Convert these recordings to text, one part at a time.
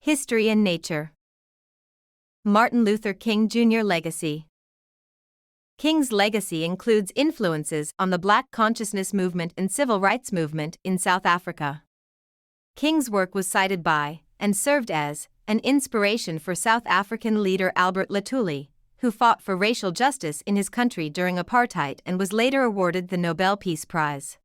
History and Nature. Martin Luther King Jr. Legacy. King's legacy includes influences on the Black consciousness movement and civil rights movement in South Africa. King's work was cited by, and served as, an inspiration for South African leader Albert Lutuli, who fought for racial justice in his country during apartheid and was later awarded the Nobel Peace Prize.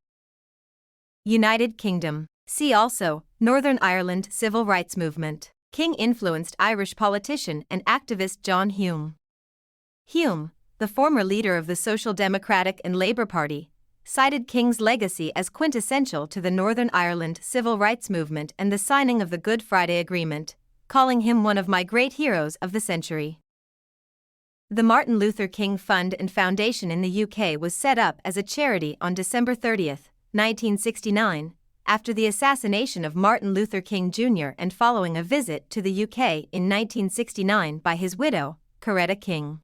United Kingdom. See also, Northern Ireland Civil Rights Movement. King influenced Irish politician and activist John Hume. Hume, the former leader of the Social Democratic and Labour Party, cited King's legacy as quintessential to the Northern Ireland Civil Rights Movement and the signing of the Good Friday Agreement, calling him one of my great heroes of the century. The Martin Luther King Fund and Foundation in the UK was set up as a charity on December 30, 1969, after the assassination of Martin Luther King Jr. and following a visit to the UK in 1969 by his widow, Coretta King.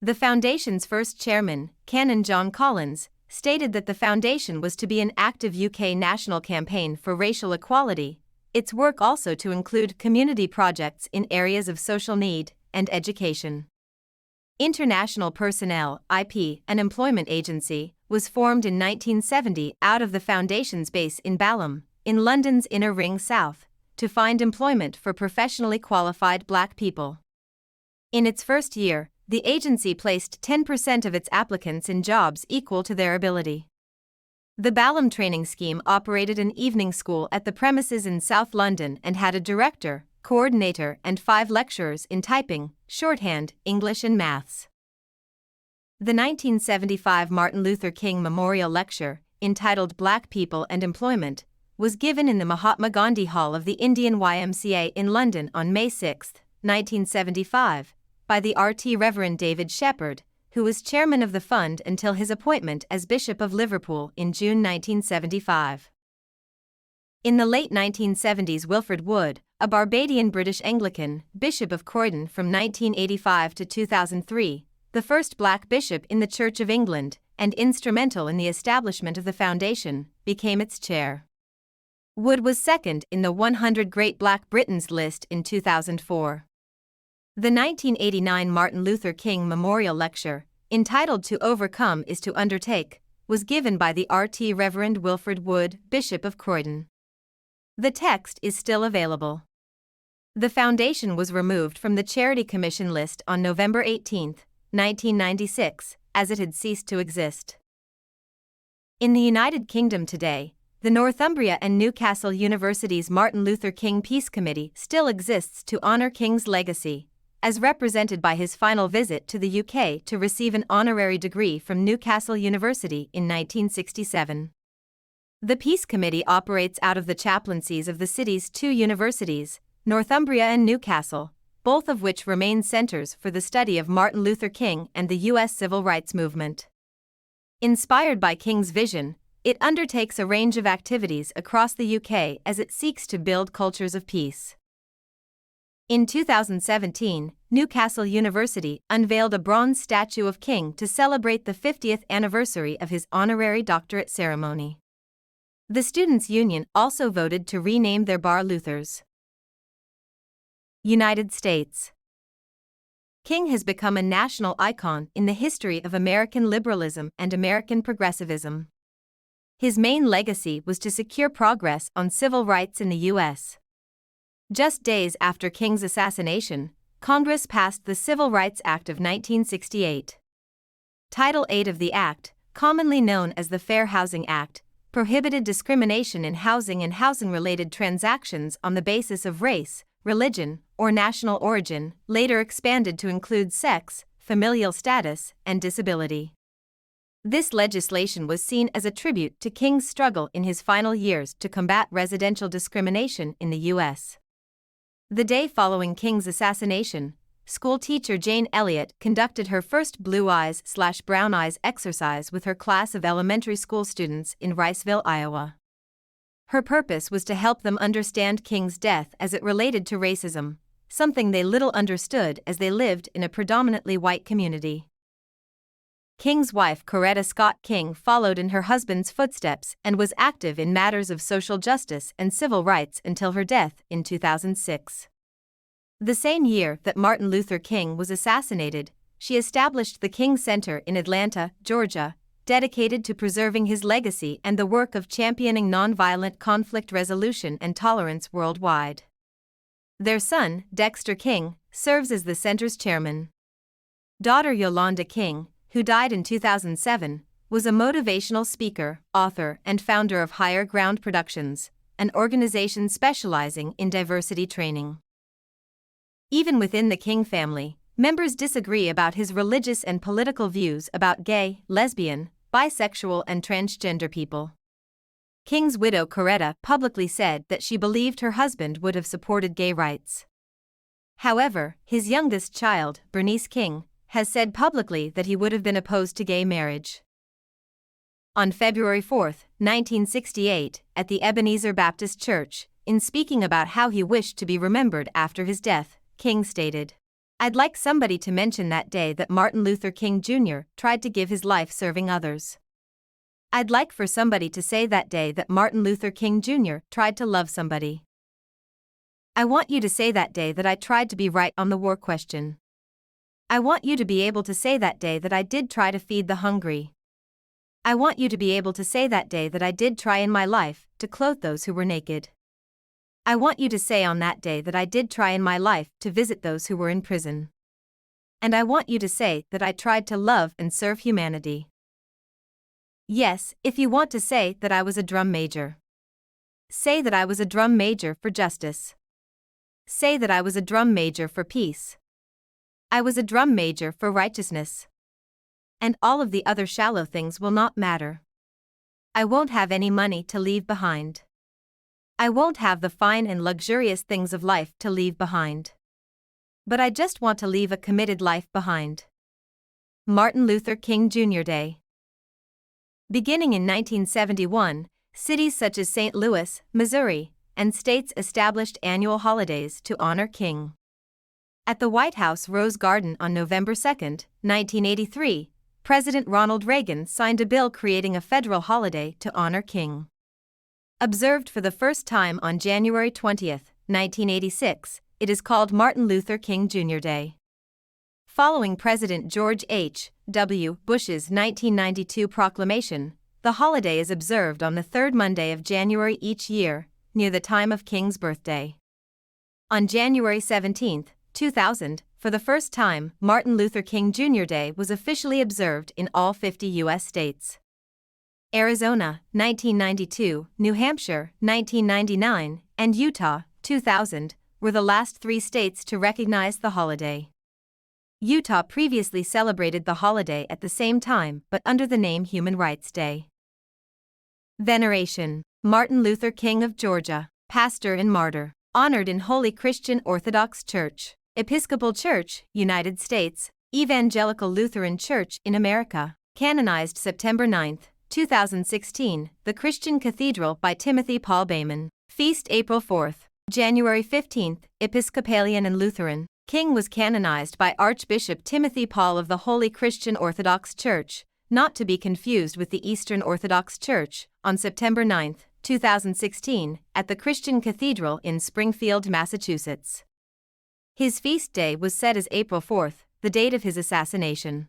The foundation's first chairman, Canon John Collins, stated that the foundation was to be an active UK national campaign for racial equality, its work also to include community projects in areas of social need and education. International Personnel, IP, an employment agency, was formed in 1970 out of the foundation's base in Balham, in London's Inner Ring South, to find employment for professionally qualified Black people. In its first year, the agency placed 10% of its applicants in jobs equal to their ability. The Balham training scheme operated an evening school at the premises in South London and had a director, coordinator, and 5 lecturers in typing, shorthand, English, and maths. The 1975 Martin Luther King Memorial Lecture, entitled Black People and Employment, was given in the Mahatma Gandhi Hall of the Indian YMCA in London on May 6, 1975, by the RT Reverend David Shepherd, who was chairman of the fund until his appointment as Bishop of Liverpool in June 1975. In the late 1970s, Wilfred Wood, a Barbadian British Anglican, Bishop of Croydon from 1985 to 2003, the first Black bishop in the Church of England, and instrumental in the establishment of the foundation, became its chair. Wood was second in the 100 Great Black Britons list in 2004. The 1989 Martin Luther King Memorial Lecture, entitled To Overcome is to Undertake, was given by the RT Reverend Wilfred Wood, Bishop of Croydon. The text is still available. The foundation was removed from the Charity Commission list on November 18, 1996, as it had ceased to exist. In the United Kingdom today, the Northumbria and Newcastle University's Martin Luther King Peace Committee still exists to honor King's legacy, as represented by his final visit to the UK to receive an honorary degree from Newcastle University in 1967. The Peace Committee operates out of the chaplaincies of the city's 2 universities, Northumbria and Newcastle, both of which remain centers for the study of Martin Luther King and the U.S. Civil Rights Movement. Inspired by King's vision, it undertakes a range of activities across the UK as it seeks to build cultures of peace. In 2017, Newcastle University unveiled a bronze statue of King to celebrate the 50th anniversary of his honorary doctorate ceremony. The Students' Union also voted to rename their bar Luther's. United States. King has become a national icon in the history of American liberalism and American progressivism. His main legacy was to secure progress on civil rights in the U.S. Just days after King's assassination, Congress passed the Civil Rights Act of 1968. Title 8 of the Act, commonly known as the Fair Housing Act, prohibited discrimination in housing and housing-related transactions on the basis of race, religion, or national origin, later expanded to include sex, familial status, and disability. This legislation was seen as a tribute to King's struggle in his final years to combat residential discrimination in the U.S. The day following King's assassination, school teacher Jane Elliott conducted her first Blue Eyes/Brown Eyes exercise with her class of elementary school students in Riceville, Iowa. Her purpose was to help them understand King's death as it related to racism, something they little understood as they lived in a predominantly white community. King's wife Coretta Scott King followed in her husband's footsteps and was active in matters of social justice and civil rights until her death in 2006. The same year that Martin Luther King was assassinated, she established the King Center in Atlanta, Georgia, dedicated to preserving his legacy and the work of championing nonviolent conflict resolution and tolerance worldwide. Their son, Dexter King, serves as the center's chairman. Daughter Yolanda King, who died in 2007, was a motivational speaker, author, and founder of Higher Ground Productions, an organization specializing in diversity training. Even within the King family, members disagree about his religious and political views about gay, lesbian, bisexual, and transgender people. King's widow Coretta publicly said that she believed her husband would have supported gay rights. However, his youngest child, Bernice King, has said publicly that he would have been opposed to gay marriage. On February 4, 1968, at the Ebenezer Baptist Church, in speaking about how he wished to be remembered after his death, King stated, "I'd like somebody to mention that day that Martin Luther King Jr. tried to give his life serving others. I'd like for somebody to say that day that Martin Luther King Jr. tried to love somebody. I want you to say that day that I tried to be right on the war question. I want you to be able to say that day that I did try to feed the hungry. I want you to be able to say that day that I did try in my life to clothe those who were naked. I want you to say on that day that I did try in my life to visit those who were in prison. And I want you to say that I tried to love and serve humanity. Yes, if you want to say that I was a drum major. Say that I was a drum major for justice. Say that I was a drum major for peace. I was a drum major for righteousness. And all of the other shallow things will not matter. I won't have any money to leave behind. I won't have the fine and luxurious things of life to leave behind. But I just want to leave a committed life behind." Martin Luther King Jr. Day. Beginning in 1971, cities such as St. Louis, Missouri, and states established annual holidays to honor King. At the White House Rose Garden on November 2, 1983, President Ronald Reagan signed a bill creating a federal holiday to honor King. Observed for the first time on January 20, 1986, it is called Martin Luther King Jr. Day. Following President George H.W. Bush's 1992 proclamation, the holiday is observed on the third Monday of January each year, near the time of King's birthday. On January 17, 2000, for the first time, Martin Luther King Jr. Day was officially observed in all 50 U.S. states. Arizona, 1992, New Hampshire, 1999, and Utah, 2000, were the last 3 states to recognize the holiday. Utah previously celebrated the holiday at the same time but under the name Human Rights Day. Veneration. Martin Luther King of Georgia, pastor and martyr, honored in Holy Christian Orthodox Church, Episcopal Church, United States, Evangelical Lutheran Church in America, canonized September 9, 2016, the Christian Cathedral by Timothy Paul Bayman. Feast April 4, January 15, Episcopalian and Lutheran. King was canonized by Archbishop Timothy Paul of the Holy Christian Orthodox Church, not to be confused with the Eastern Orthodox Church, on September 9, 2016, at the Christian Cathedral in Springfield, Massachusetts. His feast day was set as April 4, the date of his assassination.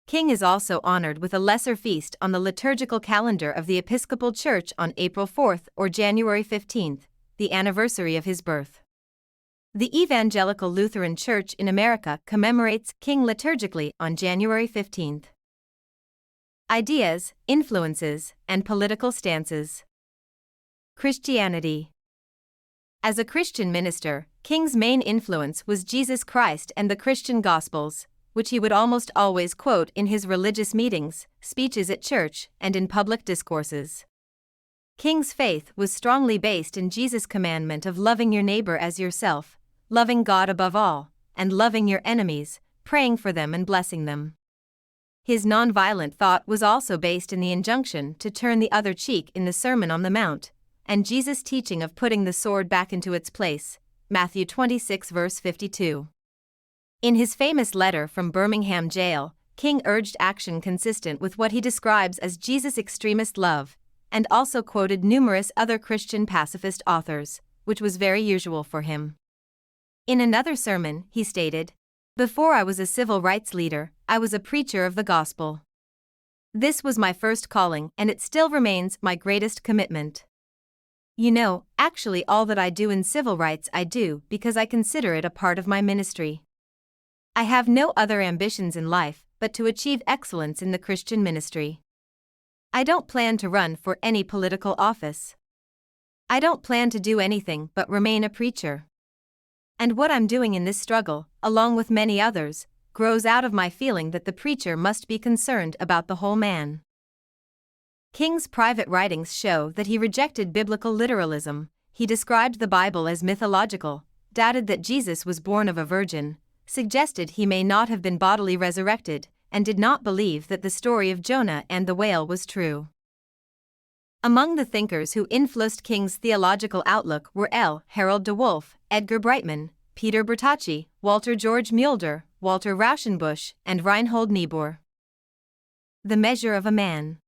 King is also honored with a lesser feast on the liturgical calendar of the Episcopal Church on April 4 or January 15, the anniversary of his birth. The Evangelical Lutheran Church in America commemorates King liturgically on January 15. Ideas, influences, and political stances. Christianity. As a Christian minister, King's main influence was Jesus Christ and the Christian Gospels, which he would almost always quote in his religious meetings, speeches at church, and in public discourses. King's faith was strongly based in Jesus' commandment of loving your neighbor as yourself, loving God above all, and loving your enemies, praying for them and blessing them. His nonviolent thought was also based in the injunction to turn the other cheek in the Sermon on the Mount, and Jesus' teaching of putting the sword back into its place, Matthew 26 verse 52. In his famous letter from Birmingham jail, King urged action consistent with what he describes as Jesus' extremist love, and also quoted numerous other Christian pacifist authors, which was very usual for him. In another sermon, he stated, "Before I was a civil rights leader, I was a preacher of the gospel. This was my first calling and it still remains my greatest commitment. You know, actually all that I do in civil rights I do because I consider it a part of my ministry. I have no other ambitions in life but to achieve excellence in the Christian ministry. I don't plan to run for any political office. I don't plan to do anything but remain a preacher. And what I'm doing in this struggle, along with many others, grows out of my feeling that the preacher must be concerned about the whole man." King's private writings show that he rejected biblical literalism. He described the Bible as mythological, doubted that Jesus was born of a virgin, suggested he may not have been bodily resurrected, and did not believe that the story of Jonah and the whale was true. Among the thinkers who influenced King's theological outlook were L. Harold DeWolf, Edgar Brightman, Peter Bertocci, Walter George Mulder, Walter Rauschenbusch, and Reinhold Niebuhr. The Measure of a Man.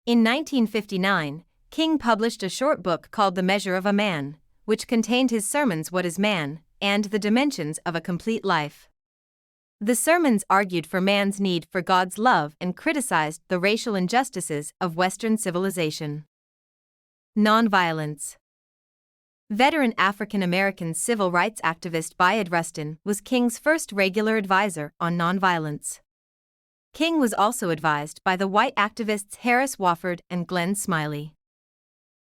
In 1959, King published a short book called The Measure of a Man, which contained his sermons What is Man? And The Dimensions of a Complete Life. The sermons argued for man's need for God's love and criticized the racial injustices of Western civilization. Nonviolence. Veteran African-American civil rights activist Bayard Rustin was King's first regular advisor on nonviolence. King was also advised by the white activists Harris Wofford and Glenn Smiley.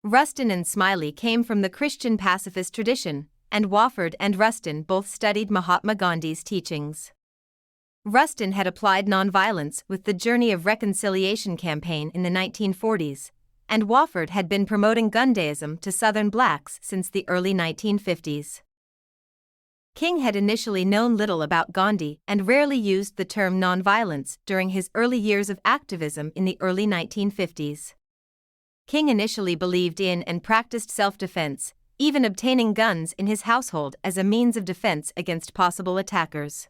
Rustin and Smiley came from the Christian pacifist tradition, and Wofford and Rustin both studied Mahatma Gandhi's teachings. Rustin had applied nonviolence with the Journey of Reconciliation campaign in the 1940s, and Wofford had been promoting Gundaism to Southern blacks since the early 1950s. King had initially known little about Gandhi and rarely used the term nonviolence during his early years of activism in the early 1950s. King initially believed in and practiced self-defense, even obtaining guns in his household as a means of defense against possible attackers.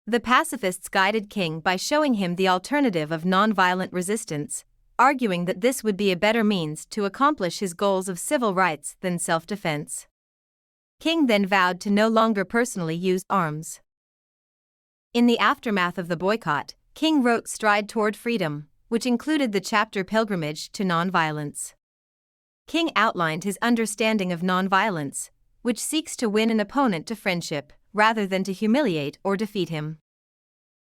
The pacifists guided King by showing him the alternative of nonviolent resistance, arguing that this would be a better means to accomplish his goals of civil rights than self-defense. King then vowed to no longer personally use arms. In the aftermath of the boycott, King wrote Stride Toward Freedom, which included the chapter Pilgrimage to Nonviolence. King outlined his understanding of nonviolence, which seeks to win an opponent to friendship, rather than to humiliate or defeat him.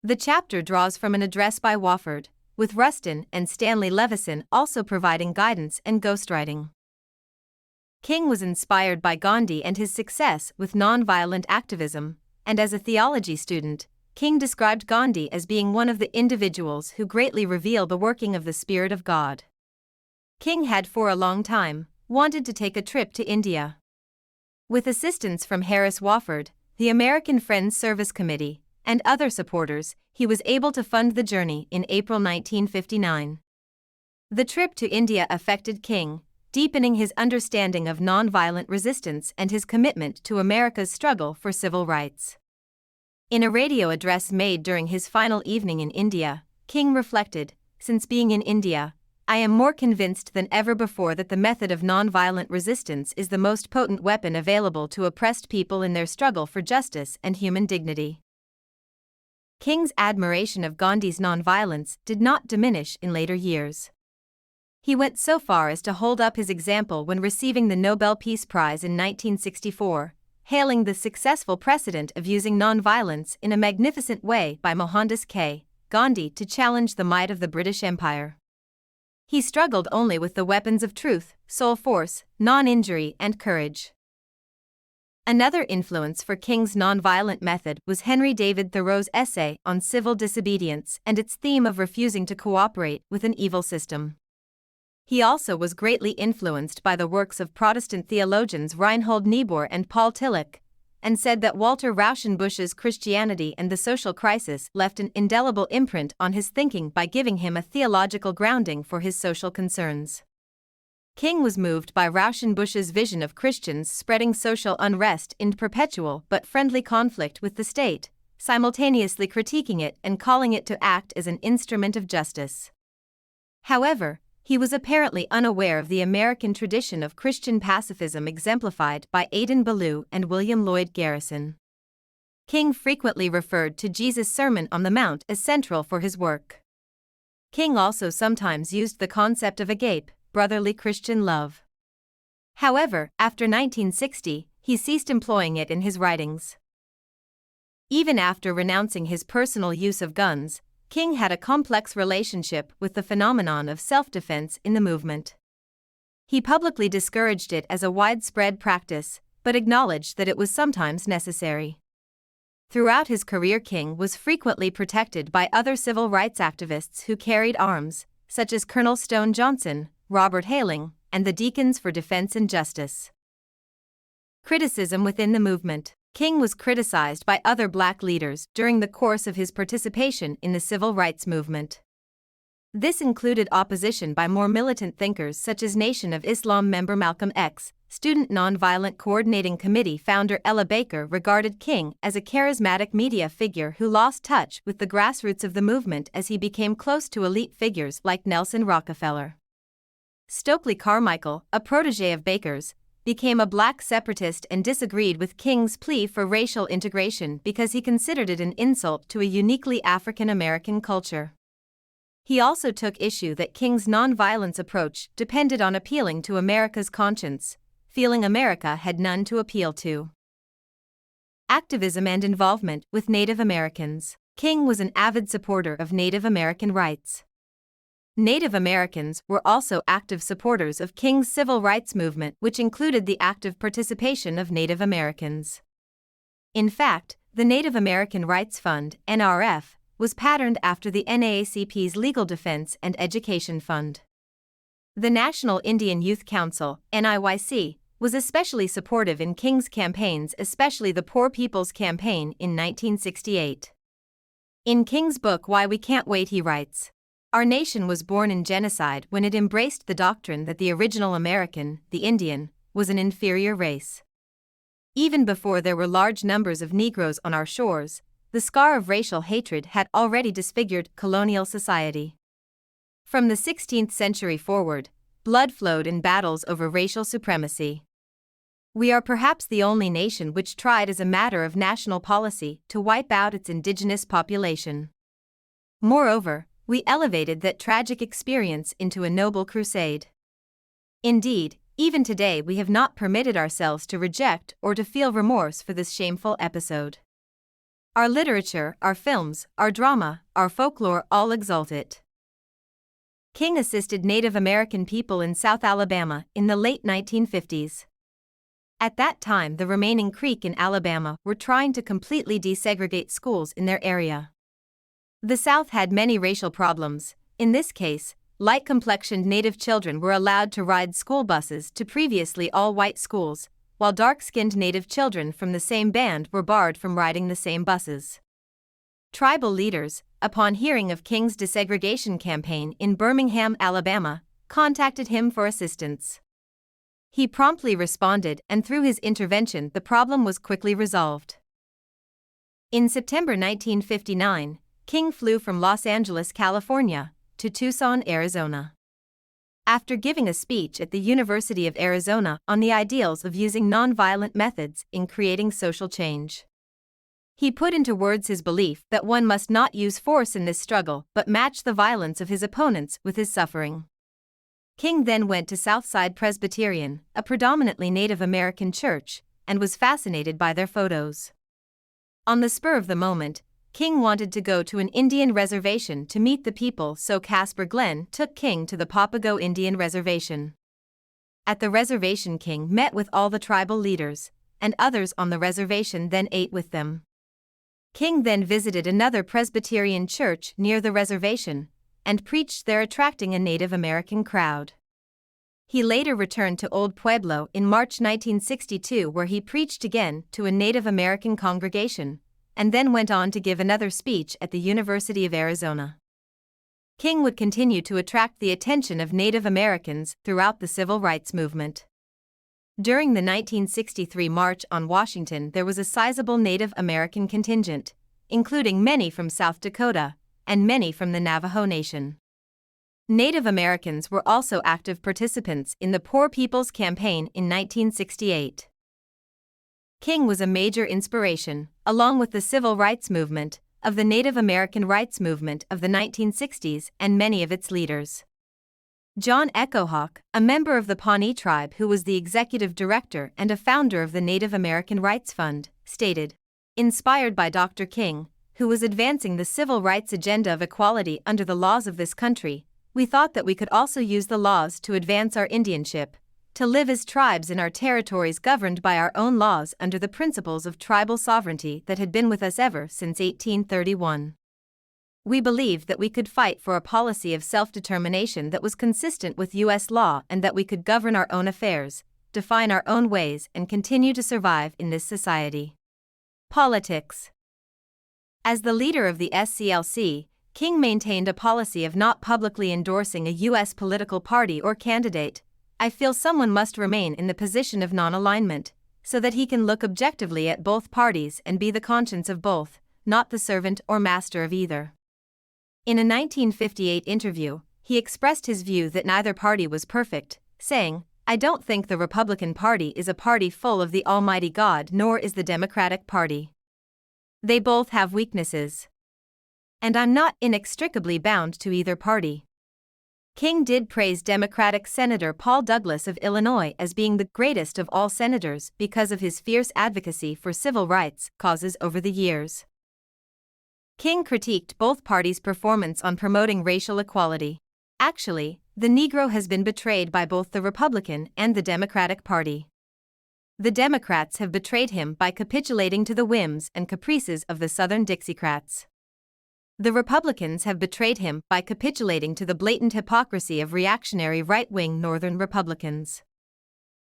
The chapter draws from an address by Wofford, with Rustin and Stanley Levison also providing guidance and ghostwriting. King was inspired by Gandhi and his success with nonviolent activism, and as a theology student, King described Gandhi as being one of the individuals who greatly reveal the working of the Spirit of God. King had for a long time wanted to take a trip to India. With assistance from Harris Wofford, the American Friends Service Committee, and other supporters, he was able to fund the journey in April 1959. The trip to India affected King, deepening his understanding of nonviolent resistance and his commitment to America's struggle for civil rights. In a radio address made during his final evening in India, King reflected, "Since being in India, I am more convinced than ever before that the method of nonviolent resistance is the most potent weapon available to oppressed people in their struggle for justice and human dignity." King's admiration of Gandhi's nonviolence did not diminish in later years. He went so far as to hold up his example when receiving the Nobel Peace Prize in 1964, hailing the successful precedent of using nonviolence in a magnificent way by Mohandas K. Gandhi to challenge the might of the British Empire. He struggled only with the weapons of truth, soul force, non-injury, and courage. Another influence for King's nonviolent method was Henry David Thoreau's essay on civil disobedience and its theme of refusing to cooperate with an evil system. He also was greatly influenced by the works of Protestant theologians Reinhold Niebuhr and Paul Tillich, and said that Walter Rauschenbusch's Christianity and the Social Crisis left an indelible imprint on his thinking by giving him a theological grounding for his social concerns. King was moved by Rauschenbusch's vision of Christians spreading social unrest in perpetual but friendly conflict with the state, simultaneously critiquing it and calling it to act as an instrument of justice. However, he was apparently unaware of the American tradition of Christian pacifism exemplified by Adin Ballou and William Lloyd Garrison. King frequently referred to Jesus' Sermon on the Mount as central for his work. King also sometimes used the concept of agape, brotherly Christian love. However, after 1960, he ceased employing it in his writings. Even after renouncing his personal use of guns, King had a complex relationship with the phenomenon of self-defense in the movement. He publicly discouraged it as a widespread practice, but acknowledged that it was sometimes necessary. Throughout his career, King was frequently protected by other civil rights activists who carried arms, such as Colonel Stone Johnson, Robert Haling, and the Deacons for Defense and Justice. Criticism within the movement. King was criticized by other black leaders during the course of his participation in the civil rights movement. This included opposition by more militant thinkers such as Nation of Islam member Malcolm X. Student Nonviolent Coordinating Committee founder Ella Baker regarded King as a charismatic media figure who lost touch with the grassroots of the movement as he became close to elite figures like Nelson Rockefeller. Stokely Carmichael, a protege of Baker's, became a black separatist and disagreed with King's plea for racial integration because he considered it an insult to a uniquely African American culture. He also took issue that King's nonviolence approach depended on appealing to America's conscience, feeling America had none to appeal to. Activism and involvement with Native Americans. King was an avid supporter of Native American rights. Native Americans were also active supporters of King's civil rights movement, which included the active participation of Native Americans. In fact, the Native American Rights Fund, NRF, was patterned after the NAACP's Legal Defense and Education Fund. The National Indian Youth Council, NIYC, was especially supportive in King's campaigns, especially the Poor People's Campaign in 1968. In King's book Why We Can't Wait, he writes, "Our nation was born in genocide when it embraced the doctrine that the original American, the Indian, was an inferior race. Even before there were large numbers of Negroes on our shores, the scar of racial hatred had already disfigured colonial society. From the 16th century forward, blood flowed in battles over racial supremacy. We are perhaps the only nation which tried as a matter of national policy to wipe out its indigenous population. Moreover, we elevated that tragic experience into a noble crusade. Indeed, even today we have not permitted ourselves to reject or to feel remorse for this shameful episode. Our literature, our films, our drama, our folklore all exalt it." King assisted Native American people in South Alabama in the late 1950s. At that time, the remaining Creek in Alabama were trying to completely desegregate schools in their area. The South had many racial problems. In this case, light-complexioned Native children were allowed to ride school buses to previously all-white schools, while dark-skinned Native children from the same band were barred from riding the same buses. Tribal leaders, upon hearing of King's desegregation campaign in Birmingham, Alabama, contacted him for assistance. He promptly responded, and through his intervention the problem was quickly resolved. In September 1959, King flew from Los Angeles, California, to Tucson, Arizona. After giving a speech at the University of Arizona on the ideals of using nonviolent methods in creating social change, he put into words his belief that one must not use force in this struggle but match the violence of his opponents with his suffering. King then went to Southside Presbyterian, a predominantly Native American church, and was fascinated by their photos. On the spur of the moment, King wanted to go to an Indian reservation to meet the people, so Casper Glenn took King to the Papago Indian Reservation. At the reservation, King met with all the tribal leaders, and others on the reservation then ate with them. King then visited another Presbyterian church near the reservation, and preached there, attracting a Native American crowd. He later returned to Old Pueblo in March 1962, where he preached again to a Native American congregation, and then went on to give another speech at the University of Arizona. King would continue to attract the attention of Native Americans throughout the civil rights movement. During the 1963 March on Washington, there was a sizable Native American contingent, including many from South Dakota and many from the Navajo Nation. Native Americans were also active participants in the Poor People's Campaign in 1968. King was a major inspiration, along with the civil rights movement, of the Native American rights movement of the 1960s and many of its leaders. John Echo Hawk, a member of the Pawnee tribe who was the executive director and a founder of the Native American Rights Fund, stated, "Inspired by Dr. King, who was advancing the civil rights agenda of equality under the laws of this country, we thought that we could also use the laws to advance our Indianship, to live as tribes in our territories governed by our own laws under the principles of tribal sovereignty that had been with us ever since 1831. We believed that we could fight for a policy of self-determination that was consistent with U.S. law and that we could govern our own affairs, define our own ways and continue to survive in this society." Politics. As the leader of the SCLC, King maintained a policy of not publicly endorsing a U.S. political party or candidate. "I feel someone must remain in the position of non-alignment, so that he can look objectively at both parties and be the conscience of both, not the servant or master of either." In a 1958 interview, he expressed his view that neither party was perfect, saying, "I don't think the Republican Party is a party full of the Almighty God, nor is the Democratic Party. They both have weaknesses. And I'm not inextricably bound to either party." King did praise Democratic Senator Paul Douglas of Illinois as being the greatest of all senators because of his fierce advocacy for civil rights causes over the years. King critiqued both parties' performance on promoting racial equality. "Actually, the Negro has been betrayed by both the Republican and the Democratic Party. The Democrats have betrayed him by capitulating to the whims and caprices of the Southern Dixiecrats. The Republicans have betrayed him by capitulating to the blatant hypocrisy of reactionary right-wing Northern Republicans.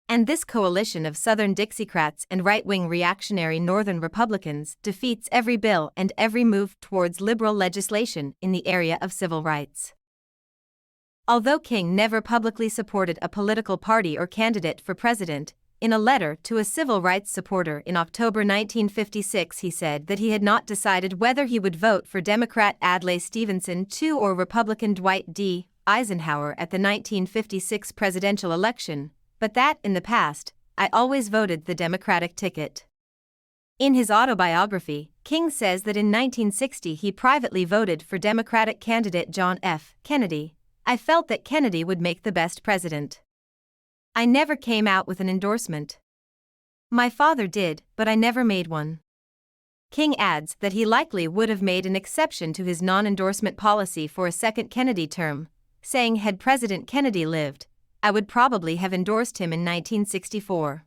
And this coalition of Southern Dixiecrats and right-wing reactionary Northern Republicans defeats every bill and every move towards liberal legislation in the area of civil rights." Although King never publicly supported a political party or candidate for president, in a letter to a civil rights supporter in October 1956 he said that he had not decided whether he would vote for Democrat Adlai Stevenson II or Republican Dwight D. Eisenhower at the 1956 presidential election, but that, in the past, I always voted the Democratic ticket. In his autobiography, King says that in 1960 he privately voted for Democratic candidate John F. Kennedy. "I felt that Kennedy would make the best president. I never came out with an endorsement. My father did, but I never made one." King adds that he likely would have made an exception to his non-endorsement policy for a second Kennedy term, saying had President Kennedy lived, "I would probably have endorsed him in 1964.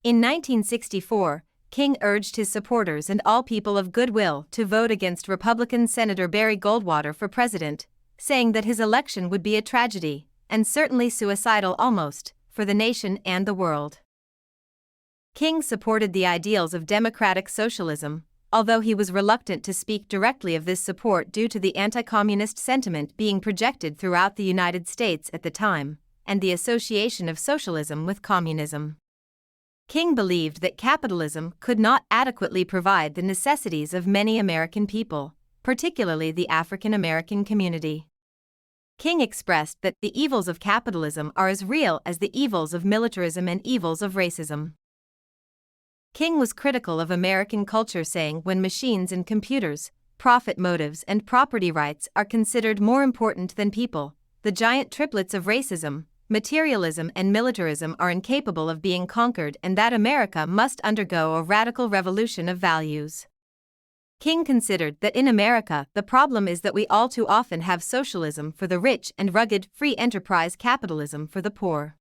In 1964, King urged his supporters and all people of goodwill to vote against Republican Senator Barry Goldwater for president, saying that his election would be a tragedy, and certainly suicidal almost, for the nation and the world. King supported the ideals of democratic socialism, although he was reluctant to speak directly of this support due to the anti-communist sentiment being projected throughout the United States at the time, and the association of socialism with communism. King believed that capitalism could not adequately provide the necessities of many American people, particularly the African American community. King expressed that the evils of capitalism are as real as the evils of militarism and evils of racism. King was critical of American culture, saying when machines and computers, profit motives and property rights are considered more important than people, the giant triplets of racism, materialism and militarism are incapable of being conquered, and that America must undergo a radical revolution of values. King considered that in America the problem is that we all too often have socialism for the rich and rugged free enterprise capitalism for the poor.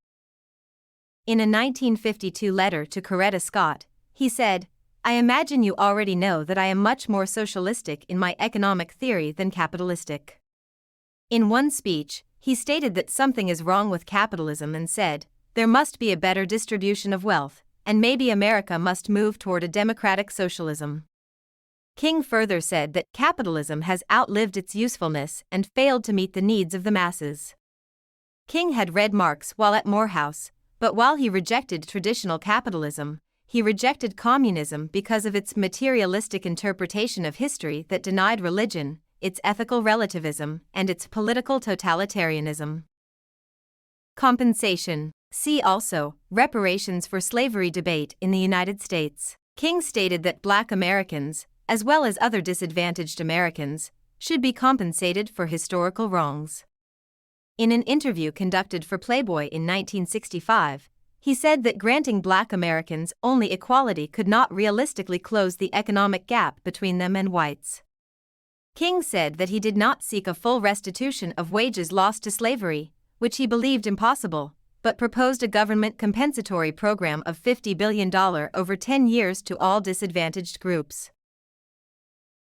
In a 1952 letter to Coretta Scott, he said, "I imagine you already know that I am much more socialistic in my economic theory than capitalistic." In one speech, he stated that something is wrong with capitalism and said, "There must be a better distribution of wealth, and maybe America must move toward a democratic socialism." King further said that capitalism has outlived its usefulness and failed to meet the needs of the masses. King had read Marx while at Morehouse, but while he rejected traditional capitalism, he rejected communism because of its materialistic interpretation of history that denied religion, its ethical relativism, and its political totalitarianism. Compensation. See also, reparations for slavery debate in the United States. King stated that Black Americans, as well as other disadvantaged Americans, should be compensated for historical wrongs. In an interview conducted for Playboy in 1965, he said that granting Black Americans only equality could not realistically close the economic gap between them and whites. King said that he did not seek a full restitution of wages lost to slavery, which he believed impossible, but proposed a government compensatory program of $50 billion over 10 years to all disadvantaged groups.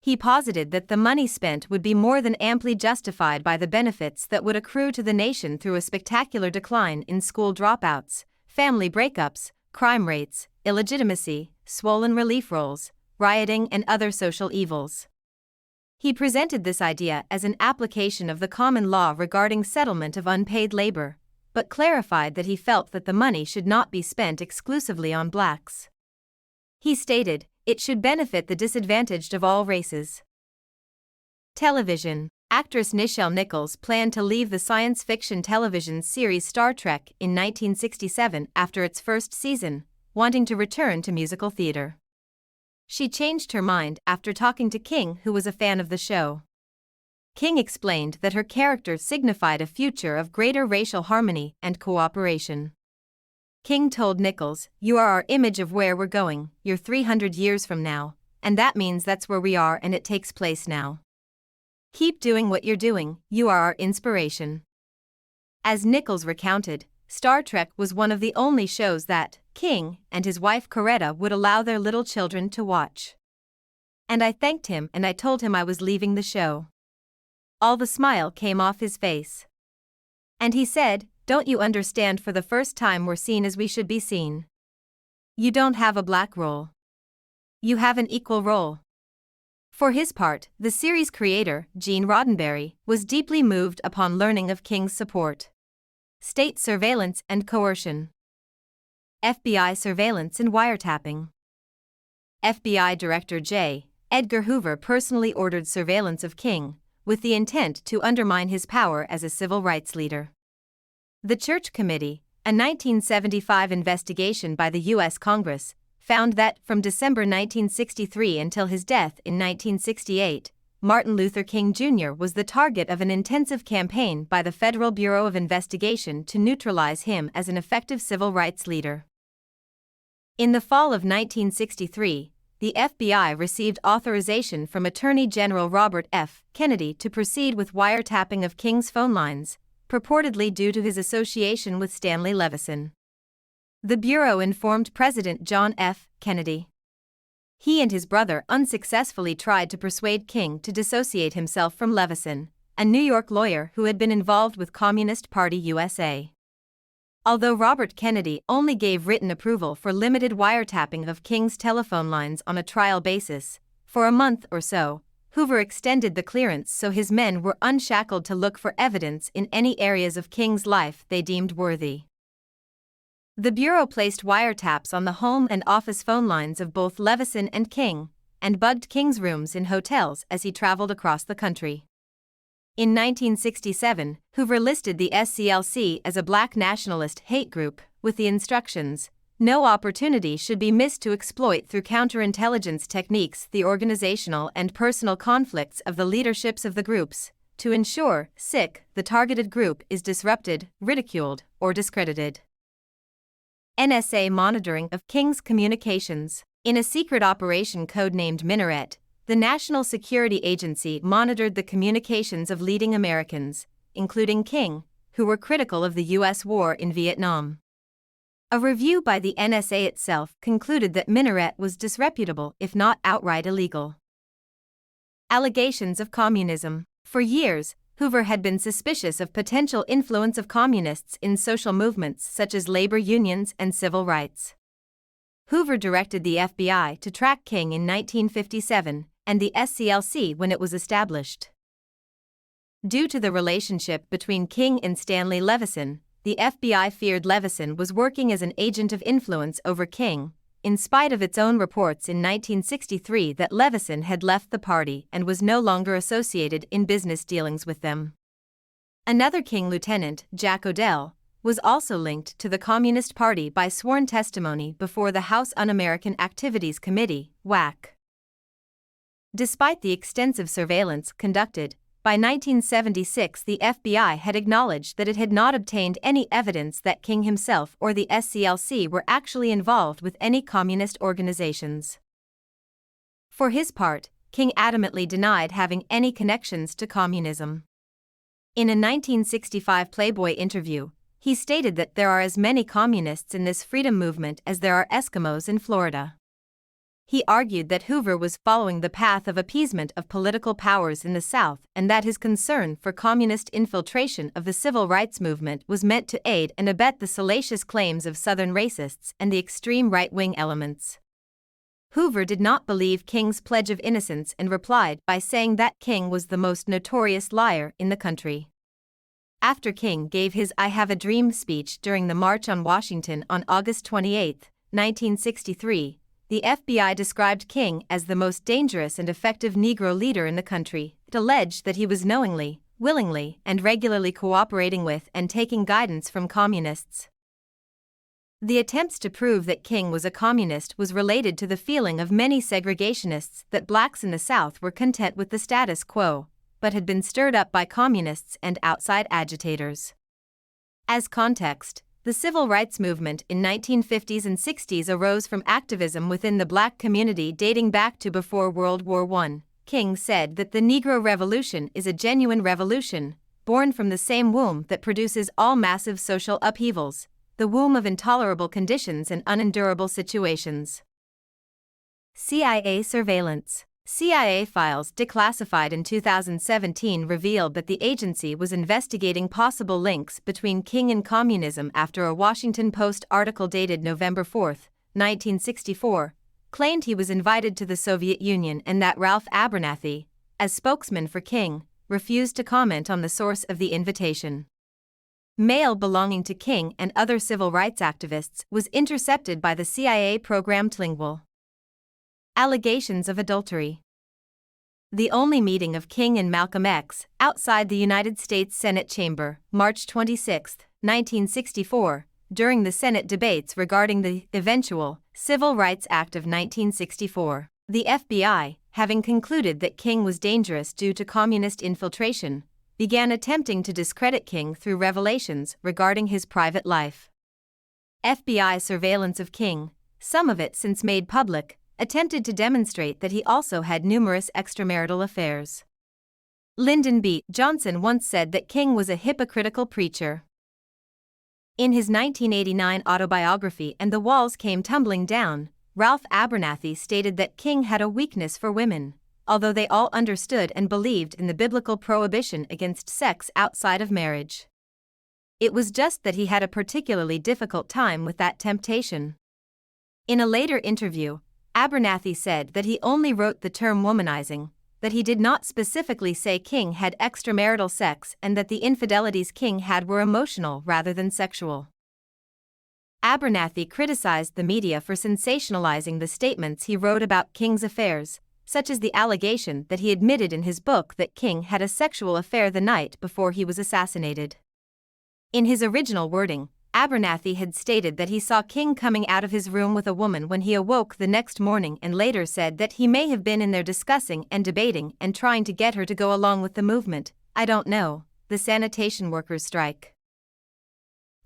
He posited that the money spent would be more than amply justified by the benefits that would accrue to the nation through a spectacular decline in school dropouts, family breakups, crime rates, illegitimacy, swollen relief rolls, rioting, and other social evils. He presented this idea as an application of the common law regarding settlement of unpaid labor, but clarified that he felt that the money should not be spent exclusively on blacks. He stated, "It should benefit the disadvantaged of all races." Television. Actress Nichelle Nichols planned to leave the science fiction television series Star Trek in 1967 after its first season, wanting to return to musical theater. She changed her mind after talking to King, who was a fan of the show. King explained that her character signified a future of greater racial harmony and cooperation. King told Nichols, "You are our image of where we're going, you're 300 years from now, and that means that's where we are and it takes place now. Keep doing what you're doing, you are our inspiration." As Nichols recounted, Star Trek was one of the only shows that King and his wife Coretta would allow their little children to watch. "And I thanked him and I told him I was leaving the show. All the smile came off his face. And he said, 'Don't you understand, for the first time we're seen as we should be seen. You don't have a black role. You have an equal role.'" For his part, the series creator, Gene Roddenberry, was deeply moved upon learning of King's support. State surveillance and coercion. FBI surveillance and wiretapping. FBI Director J. Edgar Hoover personally ordered surveillance of King, with the intent to undermine his power as a civil rights leader. The Church Committee, a 1975 investigation by the U.S. Congress, found that from December 1963 until his death in 1968, Martin Luther King Jr. was the target of an intensive campaign by the Federal Bureau of Investigation to neutralize him as an effective civil rights leader. In the fall of 1963, the FBI received authorization from Attorney General Robert F. Kennedy to proceed with wiretapping of King's phone lines, purportedly due to his association with Stanley Levison. The Bureau informed President John F. Kennedy. He and his brother unsuccessfully tried to persuade King to dissociate himself from Levison, a New York lawyer who had been involved with Communist Party USA. Although Robert Kennedy only gave written approval for limited wiretapping of King's telephone lines on a trial basis, for a month or so, Hoover extended the clearance so his men were unshackled to look for evidence in any areas of King's life they deemed worthy. The Bureau placed wiretaps on the home and office phone lines of both Levison and King, and bugged King's rooms in hotels as he traveled across the country. In 1967, Hoover listed the SCLC as a black nationalist hate group, with the instructions, "No opportunity should be missed to exploit through counterintelligence techniques the organizational and personal conflicts of the leaderships of the groups, to ensure, the targeted group is disrupted, ridiculed, or discredited." NSA monitoring of King's communications. In a secret operation codenamed Minaret, the National Security Agency monitored the communications of leading Americans, including King, who were critical of the U.S. war in Vietnam. A review by the NSA itself concluded that Minaret was disreputable if not outright illegal. Allegations of communism. For years, Hoover had been suspicious of potential influence of communists in social movements such as labor unions and civil rights. Hoover directed the FBI to track King in 1957 and the SCLC when it was established. Due to the relationship between King and Stanley Levison, the FBI feared Levison was working as an agent of influence over King, in spite of its own reports in 1963 that Leveson had left the party and was no longer associated in business dealings with them. Another King lieutenant, Jack Odell, was also linked to the Communist Party by sworn testimony before the House Un-American Activities Committee, WAC. Despite the extensive surveillance conducted, by 1976 the FBI had acknowledged that it had not obtained any evidence that King himself or the SCLC were actually involved with any communist organizations. For his part, King adamantly denied having any connections to communism. In a 1965 Playboy interview, he stated that there are as many communists in this freedom movement as there are Eskimos in Florida. He argued that Hoover was following the path of appeasement of political powers in the South and that his concern for communist infiltration of the civil rights movement was meant to aid and abet the salacious claims of Southern racists and the extreme right-wing elements. Hoover did not believe King's pledge of innocence and replied by saying that King was the most notorious liar in the country. After King gave his I Have a Dream speech during the March on Washington on August 28, 1963, the FBI described King as the most dangerous and effective Negro leader in the country. It alleged that he was knowingly, willingly, and regularly cooperating with and taking guidance from communists. The attempts to prove that King was a communist was related to the feeling of many segregationists that blacks in the South were content with the status quo, but had been stirred up by communists and outside agitators. As context, the civil rights movement in 1950s and 60s arose from activism within the black community dating back to before World War I. King said that the Negro Revolution is a genuine revolution, born from the same womb that produces all massive social upheavals, the womb of intolerable conditions and unendurable situations. CIA surveillance. CIA files declassified in 2017 revealed that the agency was investigating possible links between King and communism after a Washington Post article dated November 4, 1964, claimed he was invited to the Soviet Union and that Ralph Abernathy, as spokesman for King, refused to comment on the source of the invitation. Mail belonging to King and other civil rights activists was intercepted by the CIA program Tlingval. Allegations of adultery. The only meeting of King and Malcolm X outside the United States Senate chamber, March 26, 1964, during the Senate debates regarding the eventual Civil Rights Act of 1964. The FBI, having concluded that King was dangerous due to communist infiltration, began attempting to discredit King through revelations regarding his private life. FBI surveillance of King, some of it since made public, attempted to demonstrate that he also had numerous extramarital affairs. Lyndon B. Johnson once said that King was a hypocritical preacher. In his 1989 autobiography And the Walls Came Tumbling Down, Ralph Abernathy stated that King had a weakness for women, although they all understood and believed in the biblical prohibition against sex outside of marriage. It was just that he had a particularly difficult time with that temptation. In a later interview, Abernathy said that he only wrote the term womanizing, that he did not specifically say King had extramarital sex and that the infidelities King had were emotional rather than sexual. Abernathy criticized the media for sensationalizing the statements he wrote about King's affairs, such as the allegation that he admitted in his book that King had a sexual affair the night before he was assassinated. In his original wording, Abernathy had stated that he saw King coming out of his room with a woman when he awoke the next morning and later said that he may have been in there discussing and debating and trying to get her to go along with the movement, I don't know, the sanitation workers' strike.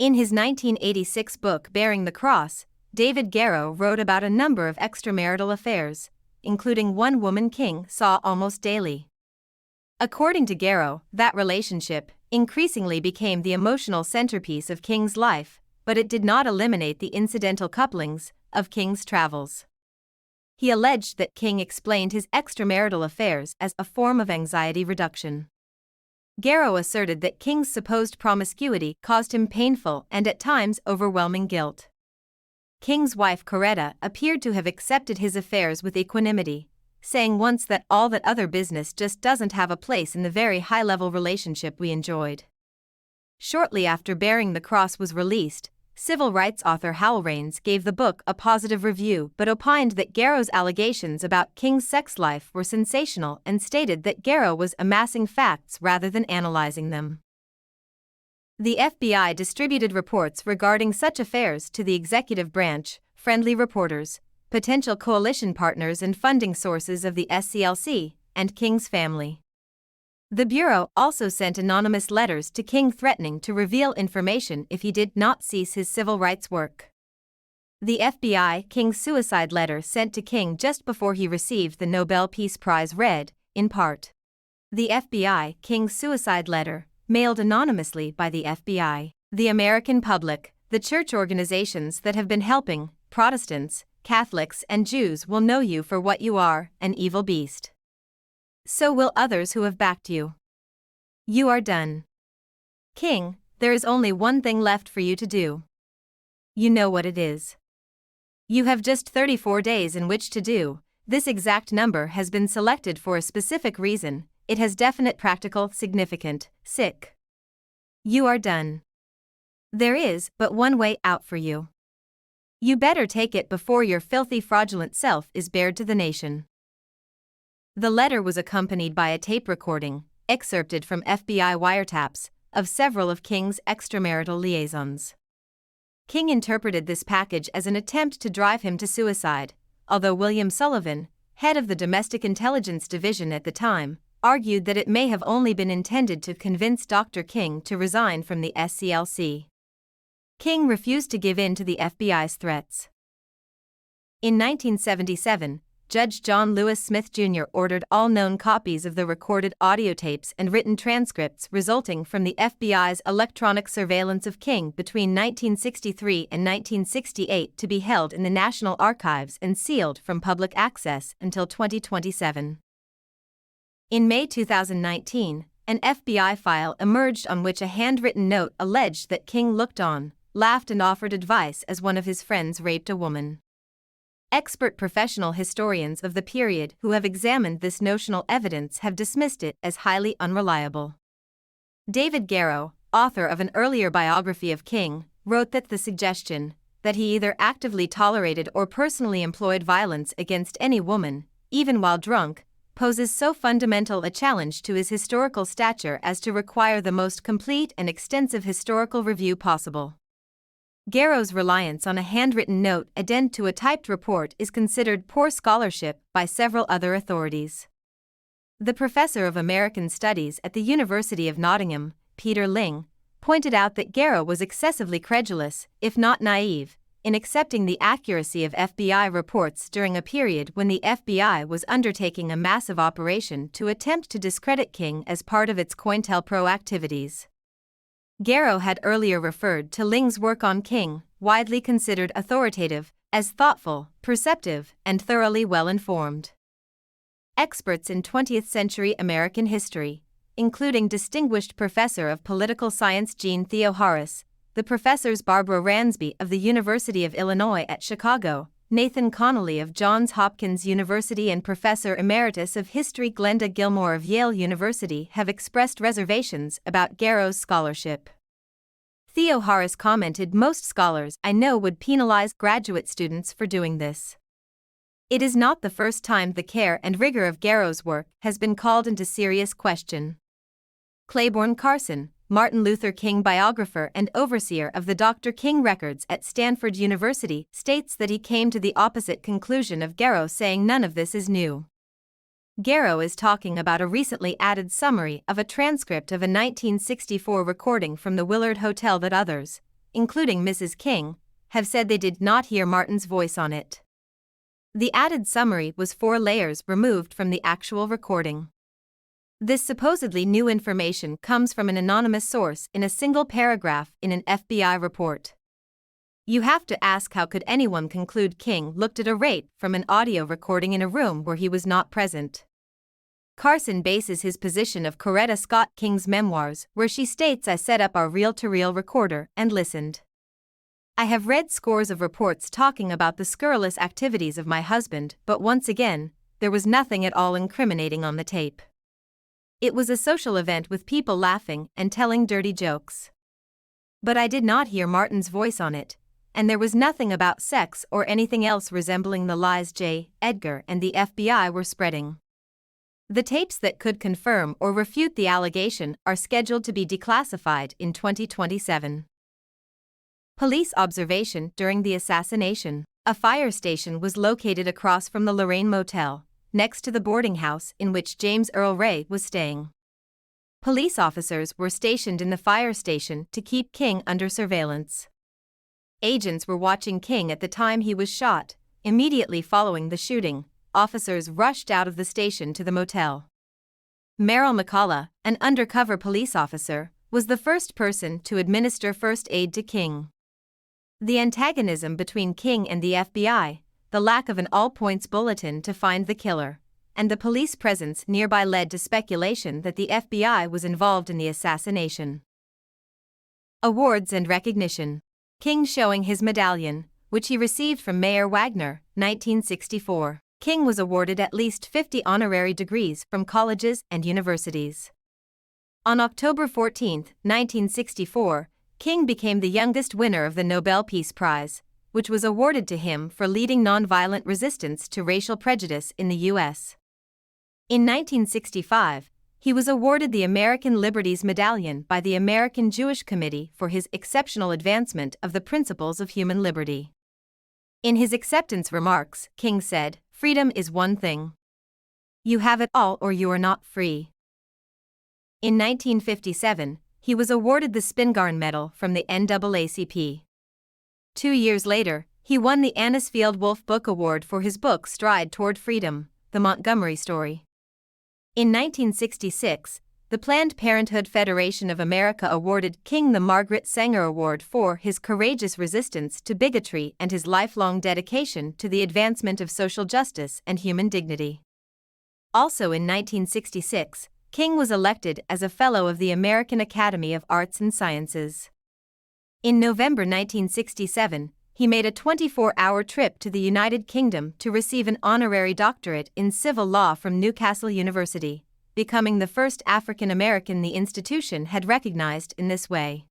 In his 1986 book Bearing the Cross, David Garrow wrote about a number of extramarital affairs, including one woman King saw almost daily. According to Garrow, that relationship increasingly became the emotional centerpiece of King's life, but it did not eliminate the incidental couplings of King's travels. He alleged that King explained his extramarital affairs as a form of anxiety reduction. Garrow asserted that King's supposed promiscuity caused him painful and at times overwhelming guilt. King's wife Coretta appeared to have accepted his affairs with equanimity, saying once that all that other business just doesn't have a place in the very high-level relationship we enjoyed. Shortly after Bearing the Cross was released, civil rights author Howell Raines gave the book a positive review but opined that Garrow's allegations about King's sex life were sensational and stated that Garrow was amassing facts rather than analyzing them. The FBI distributed reports regarding such affairs to the executive branch, friendly reporters, potential coalition partners and funding sources of the SCLC, and King's family. The Bureau also sent anonymous letters to King threatening to reveal information if he did not cease his civil rights work. The FBI King's suicide letter sent to King just before he received the Nobel Peace Prize read, in part. The FBI King's suicide letter, mailed anonymously by the FBI, the American public, the church organizations that have been helping, Protestants, Catholics and Jews will know you for what you are, an evil beast. So will others who have backed you. You are done. King, there is only one thing left for you to do. You know what it is. You have just 34 days in which to do. This exact number has been selected for a specific reason. It has definite practical, significant, sick. You are done. There is but one way out for you. You better take it before your filthy, fraudulent self is bared to the nation. The letter was accompanied by a tape recording, excerpted from FBI wiretaps, of several of King's extramarital liaisons. King interpreted this package as an attempt to drive him to suicide, although William Sullivan, head of the Domestic Intelligence Division at the time, argued that it may have only been intended to convince Dr. King to resign from the SCLC. King refused to give in to the FBI's threats. In 1977, Judge John Lewis Smith Jr. ordered all known copies of the recorded audio tapes and written transcripts resulting from the FBI's electronic surveillance of King between 1963 and 1968 to be held in the National Archives and sealed from public access until 2027. In May 2019, an FBI file emerged on which a handwritten note alleged that King looked on, laughed and offered advice as one of his friends raped a woman. Expert professional historians of the period who have examined this notional evidence have dismissed it as highly unreliable. David Garrow, author of an earlier biography of King, wrote that the suggestion that he either actively tolerated or personally employed violence against any woman, even while drunk, poses so fundamental a challenge to his historical stature as to require the most complete and extensive historical review possible. Garrow's reliance on a handwritten note addend to a typed report is considered poor scholarship by several other authorities. The professor of American Studies at the University of Nottingham, Peter Ling, pointed out that Garrow was excessively credulous, if not naive, in accepting the accuracy of FBI reports during a period when the FBI was undertaking a massive operation to attempt to discredit King as part of its COINTELPRO activities. Garrow had earlier referred to Ling's work on King, widely considered authoritative, as thoughtful, perceptive, and thoroughly well-informed. Experts in 20th-century American history, including distinguished professor of political science Jean Theoharis, the professors Barbara Ransby of the University of Illinois at Chicago, Nathan Connolly of Johns Hopkins University and Professor Emeritus of History Glenda Gilmore of Yale University have expressed reservations about Garrow's scholarship. Theoharis commented, "Most scholars I know would penalize graduate students for doing this. It is not the first time the care and rigor of Garrow's work has been called into serious question." Claiborne Carson, Martin Luther King biographer and overseer of the Dr. King records at Stanford University, states that he came to the opposite conclusion of Garrow, saying none of this is new. Garrow is talking about a recently added summary of a transcript of a 1964 recording from the Willard Hotel that others, including Mrs. King, have said they did not hear Martin's voice on it. The added summary was 4 layers removed from the actual recording. This supposedly new information comes from an anonymous source in a single paragraph in an FBI report. You have to ask, how could anyone conclude King looked at a rape from an audio recording in a room where he was not present? Carson bases his position of Coretta Scott King's memoirs, where she states, "I set up our reel-to-reel recorder and listened. I have read scores of reports talking about the scurrilous activities of my husband, but once again, there was nothing at all incriminating on the tape. It was a social event with people laughing and telling dirty jokes." But I did not hear Martin's voice on it, and there was nothing about sex or anything else resembling the lies J. Edgar and the FBI were spreading. The tapes that could confirm or refute the allegation are scheduled to be declassified in 2027. Police observation during the assassination. A fire station was located across from the Lorraine Motel, next to the boarding house in which James Earl Ray was staying. Police officers were stationed in the fire station to keep King under surveillance. Agents were watching King at the time he was shot. Immediately following the shooting, officers rushed out of the station to the motel. Merrill McCullough, an undercover police officer, was the first person to administer first aid to King. The antagonism between King and the FBI, the lack of an all-points bulletin to find the killer, and the police presence nearby led to speculation that the FBI was involved in the assassination. Awards and recognition. King showing his medallion, which he received from Mayer Wagner, 1964. King was awarded at least 50 honorary degrees from colleges and universities. On October 14, 1964, King became the youngest winner of the Nobel Peace Prize, which was awarded to him for leading nonviolent resistance to racial prejudice in the U.S. In 1965, he was awarded the American Liberties Medallion by the American Jewish Committee for his exceptional advancement of the principles of human liberty. In his acceptance remarks, King said, "Freedom is one thing. You have it all or you are not free." In 1957, he was awarded the Spingarn Medal from the NAACP. 2 years later, he won the Anisfield Wolf Book Award for his book Stride Toward Freedom, The Montgomery Story. In 1966, the Planned Parenthood Federation of America awarded King the Margaret Sanger Award for his courageous resistance to bigotry and his lifelong dedication to the advancement of social justice and human dignity. Also in 1966, King was elected as a Fellow of the American Academy of Arts and Sciences. In November 1967, he made a 24-hour trip to the United Kingdom to receive an honorary doctorate in civil law from Newcastle University, becoming the first African American the institution had recognized in this way.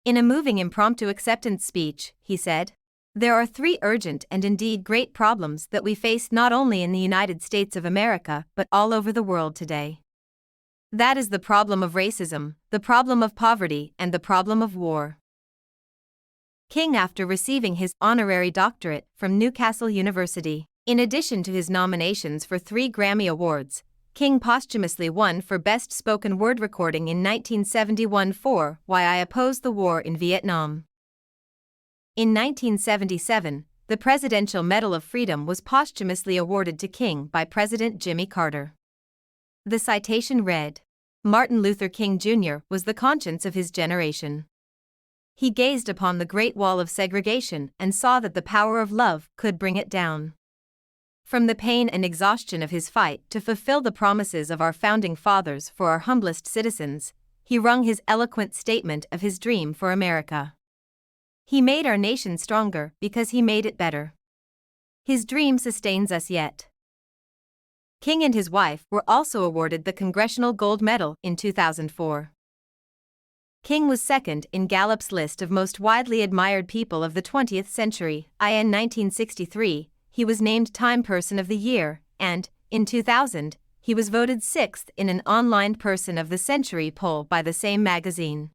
In a moving impromptu acceptance speech, he said, "There are 3 urgent and indeed great problems that we face not only in the United States of America but all over the world today. That is the problem of racism, the problem of poverty, and the problem of war." King after receiving his honorary doctorate from Newcastle University. In addition to his nominations for 3 Grammy Awards, King posthumously won for Best Spoken Word Recording in 1971 for Why I Oppose the War in Vietnam. In 1977, the Presidential Medal of Freedom was posthumously awarded to King by President Jimmy Carter. The citation read, "Martin Luther King Jr. was the conscience of his generation. He gazed upon the Great Wall of segregation and saw that the power of love could bring it down. From the pain and exhaustion of his fight to fulfill the promises of our founding fathers for our humblest citizens, he wrung his eloquent statement of his dream for America. He made our nation stronger because he made it better. His dream sustains us yet." King and his wife were also awarded the Congressional Gold Medal in 2004. King was second in Gallup's list of most widely admired people of the 20th century. In 1963, he was named Time Person of the Year, and, in 2000, he was voted 6th in an online Person of the Century poll by the same magazine.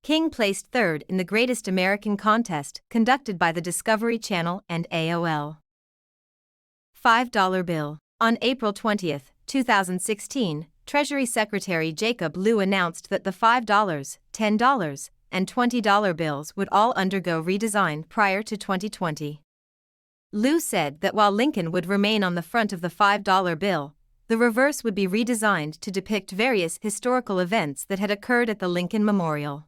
King placed 3rd in the Greatest American contest conducted by the Discovery Channel and AOL. $5 bill. On April 20, 2016, Treasury Secretary Jacob Lew announced that the $5, $10, and $20 bills would all undergo redesign prior to 2020. Lew said that while Lincoln would remain on the front of the $5 bill, the reverse would be redesigned to depict various historical events that had occurred at the Lincoln Memorial.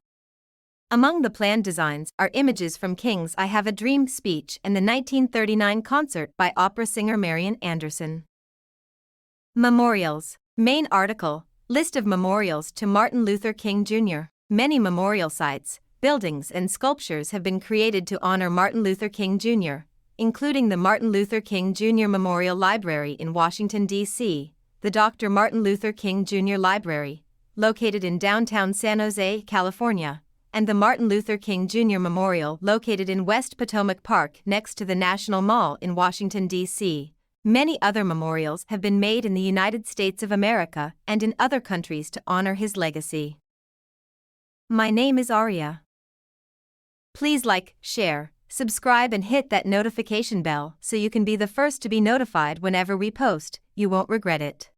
Among the planned designs are images from King's I Have a Dream speech and the 1939 concert by opera singer Marian Anderson. Memorials. Main article, List of memorials to Martin Luther King Jr. Many memorial sites, buildings and sculptures have been created to honor Martin Luther King Jr., including the Martin Luther King Jr. Memorial Library in Washington, D.C., the Dr. Martin Luther King Jr. Library, located in downtown San Jose, California, and the Martin Luther King Jr. Memorial located in West Potomac Park next to the National Mall in Washington, D.C. Many other memorials have been made in the United States of America and in other countries to honor his legacy. My name is Arya. Please like, share, subscribe and hit that notification bell so you can be the first to be notified whenever we post. You won't regret it.